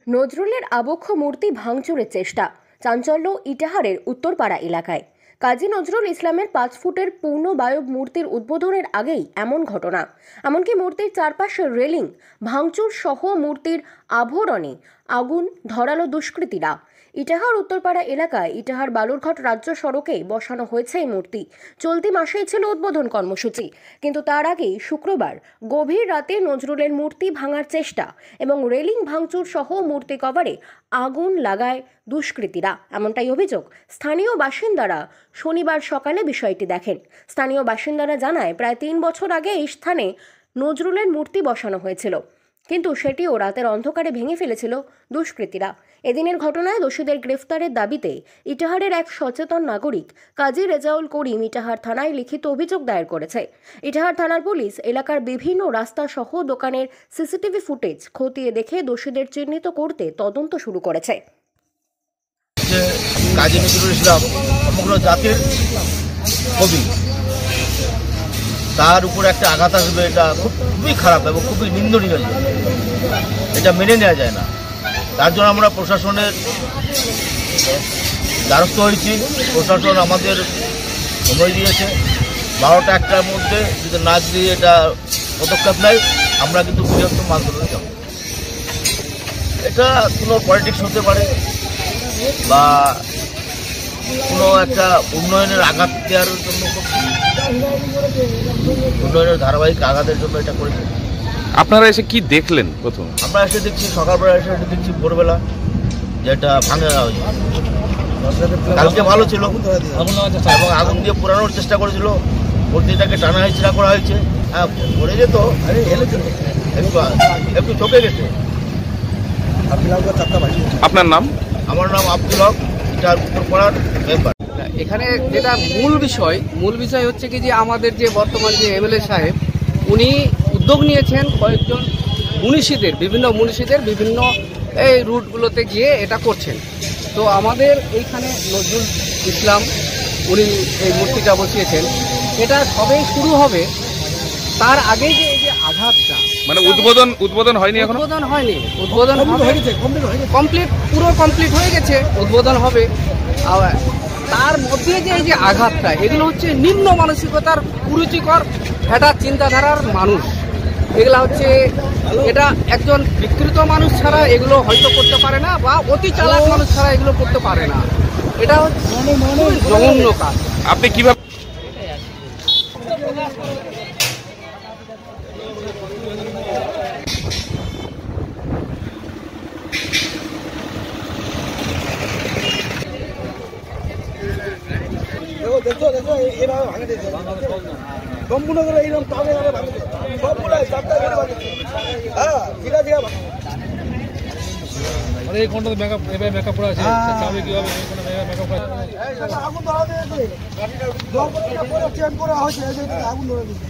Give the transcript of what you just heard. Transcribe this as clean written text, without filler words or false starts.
নজরুলের আবক্ষ মূর্তি ভাঙচুরের চেষ্টা, চাঞ্চল্য ইটাহারের উত্তরপাড়া এলাকায়। কাজী নজরুল ইসলামের 5 ফুটের পূর্ণবায়ব মূর্তির উদ্বোধনের আগেই এমন ঘটনা। এমনকি মূর্তির চারপাশের রেলিং ভাঙচুর সহ মূর্তির আভরণে আগুন ধরালো দুষ্কৃতীরা। ইটাহার উত্তরপাড়া এলাকায় ইটাহার বালুরঘাট রাজ্য সড়কে বসানো হয়েছে এই মূর্তি। চলতি মাসেই ছিল উদ্বোধন কর্মসূচি, কিন্তু তার আগেই শুক্রবার গভীর রাতে নজরুলের মূর্তি ভাঙার চেষ্টা এবং রেলিং ভাঙচুর সহ মূর্তি কভারে আগুন লাগায় দুষ্কৃতীরা, এমনটাই অভিযোগ। স্থানীয় বাসিন্দারা শনিবার সকালে বিষয়টি দেখেন। স্থানীয় বাসিন্দারা জানায়, প্রায় 3 বছর আগে এই স্থানে নজরুলের মূর্তি বসানো হয়েছিল, কিন্তু সেটিও রাতের অন্ধকারে ভেঙে ফেলেছিল দুষ্কৃতীরা। এদিনের ঘটনায় দোষীদের গ্রেফতারের দাবিতে ইটাহারের এক সচেতন নাগরিক কাজী রেজাউল করিম ইটাহার থানায় লিখিত অভিযোগ দায়ের করেছে। ইটাহার থানার পুলিশ এলাকার বিভিন্ন রাস্তা সহ দোকানের সিসিটিভি ফুটেজ খতিয়ে দেখে দোষীদের চিহ্নিত করতে তদন্ত শুরু করেছে। কাজী নজরুল ইসলাম সমগ্র জাতির কবি, তার উপর একটা আঘাত আসবে, এটা খুবই খারাপ এবং খুবই নিন্দনীয়। এটা মেনে নেওয়া যায় না। তার জন্য আমরা প্রশাসনের দ্বারস্থ হয়েছি। প্রশাসন আমাদের সময় দিয়েছে 12টা 1টার মধ্যে, যদি না দিয়ে এটা পদক্ষেপ নেয় আমরা কিন্তু বৃহত্তম আন্দোলনে যাব। এটা কোনো পলিটিক্স হতে পারে বা কোনো একটা উন্নয়নের আঘাত দেওয়ার জন্য, উন্নয়নের ধারাবাহিক আঘাতের জন্য এটা করেছে। আপনারা এসে কি দেখলেন? প্রথম আমরা এসে দেখছি, সকালবেলা এসে দেখছি ভোরবেলা যে এটা ভাঙা হয়েছে। কালকে ভালো ছিল এবং আগুন দিয়ে পোড়ানোর চেষ্টা করেছিল। মূর্তিটাকে টানা হেঁচড়া করা হয়েছে, পড়ে যেত, একটু চোখে গেছে। আপনার নাম? আমার নাম আব্দুল হক, ইটাহার উত্তরপাড়ার মেম্বার। এখানে যেটা মূল বিষয় হচ্ছে কি যে আমাদের যে বর্তমান যে এমএলএ সাহেব, উনি উদ্যোগ নিয়েছেন কয়েকজন বিভিন্ন বিভিন্ন এই রুটগুলোতে গিয়ে এটা করছেন। তো আমাদের এইখানে নজরুল ইসলাম উনি এই মূর্তিটা বসিয়েছেন, এটা সবেই শুরু হবে। তার আগে যে এই যে আঘাতটা, মানে উদ্বোধন হয়নি, এখন উদ্বোধন হয়নি, উদ্বোধন পুরো কমপ্লিট হয়ে গেছে, উদ্বোধন হবে। তার মধ্যে যে এই যে আঘাতটা, এগুলো হচ্ছে নিম্ন মানসিকতার কুরুচিকর একটা চিন্তাধারার মানুষ। এগুলা হচ্ছে, এটা একজন বিকৃত মানুষ ছাড়া এগুলো হয়তো করতে পারে না, বা অতি চালাক মানুষ ছাড়া এগুলো করতে পারে না। এটা হচ্ছে জঘন্য কাজ। আপনি কিভাবে দেখো এইভাবে ভাঙে দিয়েছে, সম্পূর্ণ করে এইরকম টানে ভাঙে সবগুলো 4টা করে ভাঙে। হ্যাঁ, ঠিক আছে। এই কোনটা মেকআপ করা আছে, চাবি কি হবে? মেকআপ করা আগুন ধরা দিয়েছে, চেঞ্জ করা হয়েছে, আগুন ধরে দিয়েছে।